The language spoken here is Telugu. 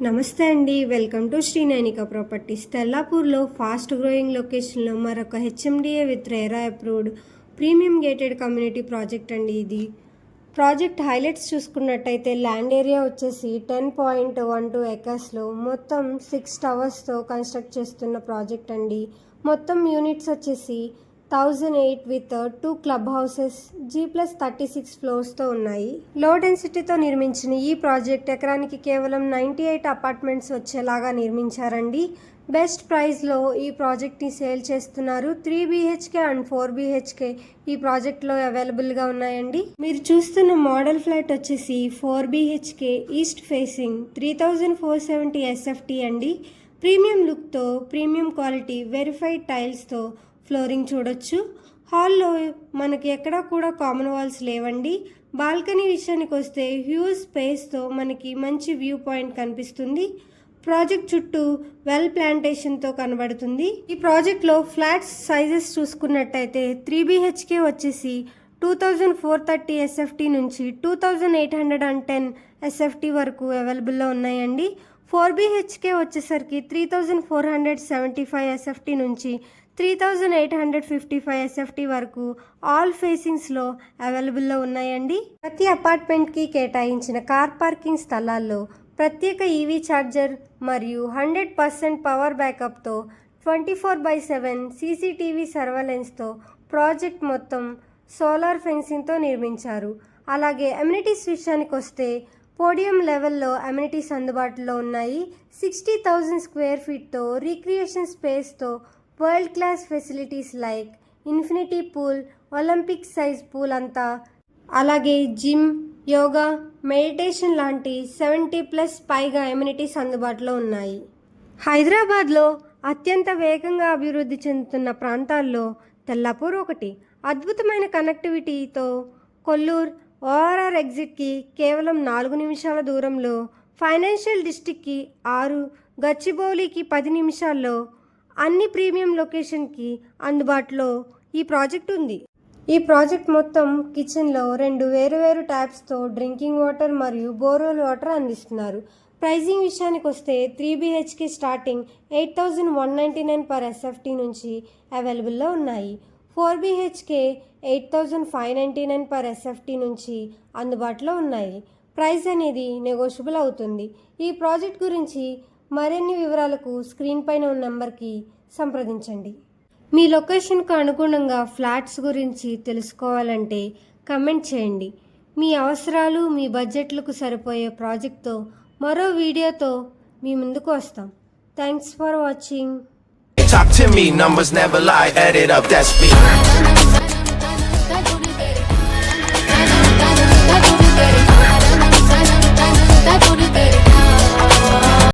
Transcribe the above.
నమస్తే అండి, welcome to Sri Nainika properties. తెల్లాపూర్లో ఫాస్ట్ గ్రోయింగ్ లొకేషన్లో మరొక HMDA with RERA approved premium gated community project అండి. ఇది ప్రాజెక్ట్ హైలైట్స్ చూసుకున్నట్టయితే ల్యాండ్ ఏరియా వచ్చేసి 10.12 ఎకర్స్లో మొత్తం 6 టవర్స్తో కన్స్ట్రక్ట్ చేస్తున్న ప్రాజెక్ట్ అండి. మొత్తం యూనిట్స్ వచ్చేసి 1008 విత్ 2 క్లబ్ హౌసెస్ G+36 ఫ్లోర్స్తో ఉన్నాయి. లో డెన్సిటీతో నిర్మించిన ఈ ప్రాజెక్ట్ ఎకరానికి కేవలం 98 అపార్ట్మెంట్స్ వచ్చేలాగా నిర్మించారండి. బెస్ట్ ప్రైస్లో ఈ ప్రాజెక్ట్ని సేల్ చేస్తున్నారు. 3 BHK అండ్ 4 BHK ఈ ప్రాజెక్ట్లో అవైలబుల్గా ఉన్నాయండి. మీరు చూస్తున్న మోడల్ ఫ్లాట్ వచ్చేసి 4 BHK ఈస్ట్ ఫేసింగ్ 3470 SFT అండి. ప్రీమియం లుక్తో ప్రీమియం క్వాలిటీ వెరిఫైడ్ టైల్స్తో ఫ్లోరింగ్ చూడొచ్చు. హాల్లో మనకి ఎక్కడా కూడా కామన్ వాల్స్ లేవండి. బాల్కనీ విషయానికి వస్తే హ్యూజ్ స్పేస్తో మనకి మంచి వ్యూ పాయింట్ కనిపిస్తుంది. ప్రాజెక్ట్ చుట్టూ వెల్ ప్లాంటేషన్తో కనబడుతుంది. ఈ ప్రాజెక్ట్లో ఫ్లాట్స్ సైజెస్ చూసుకున్నట్టయితే 3 BHK వచ్చేసి 2430 SFT నుంచి 2810 SFT వరకు అవైలబుల్లో ఉన్నాయండి. 4 BHK వచ్చేసరికి 3475 SFT నుంచి 3855 SFT వరకు ఆల్ ఫేసింగ్స్లో అవైలబుల్లో ఉన్నాయండి. ప్రతి అపార్ట్మెంట్కి కేటాయించిన కార్ పార్కింగ్ స్థలాల్లో ప్రత్యేక ఈవీ ఛార్జర్ మరియు 100% పవర్ బ్యాకప్తో 24/7 CCTV సర్వలెన్స్తో ప్రాజెక్ట్ మొత్తం సోలార్ ఫెన్సింగ్తో నిర్మించారు. అలాగే అమ్యూనిటీస్ విషయానికి వస్తే పోడియం లెవెల్లో అమ్యూనిటీస్ అందుబాటులో ఉన్నాయి. 60,000 స్క్వేర్ ఫీట్తో రీక్రియేషన్ స్పేస్తో world class facilities like infinity pool, Olympic size pool అంతా, అలాగే జిమ్, యోగా, మెడిటేషన్ లాంటి 70+ పైగా ఎమ్యూనిటీస్ అందుబాటులో ఉన్నాయి. హైదరాబాద్లో అత్యంత వేగంగా అభివృద్ధి చెందుతున్న ప్రాంతాల్లో తెల్లాపూర్ ఒకటి. అద్భుతమైన కనెక్టివిటీతో కొల్లూరు ORR ఎగ్జిట్కి కేవలం 4 నిమిషాల దూరంలో, ఫైనాన్షియల్ డిస్ట్రిక్ట్కి 6, గచ్చిబౌలికి 10 నిమిషాల్లో అన్ని ప్రీమియం లొకేషన్కి అందుబాటులో ఈ ప్రాజెక్ట్ ఉంది. ఈ ప్రాజెక్ట్ మొత్తం కిచెన్లో 2 వేరువేరు ట్యాప్స్తో డ్రింకింగ్ వాటర్ మరియు బోర్వెల్ వాటర్ అందిస్తున్నారు. ప్రైజింగ్ విషయానికి వస్తే 3 BHK స్టార్టింగ్ 8199 per SFT నుంచి అవైలబుల్లో ఉన్నాయి. 4 BHK 8599 per SFT నుంచి అందుబాటులో ఉన్నాయి. ప్రైస్ అనేది నెగోషియబుల్ అవుతుంది. ఈ ప్రాజెక్ట్ గురించి మరిన్ని వివరాలకు స్క్రీన్ పైన ఉన్న నెంబర్కి సంప్రదించండి. మీ లొకేషన్కు అనుగుణంగా ఫ్లాట్స్ గురించి తెలుసుకోవాలంటే కమెంట్ చేయండి. మీ అవసరాలు, మీ బడ్జెట్లకు సరిపోయే ప్రాజెక్ట్తో మరో వీడియోతో మీ ముందుకు వస్తాం. Thanks for watching. Talk to me, numbers never lie, add it up, that's me.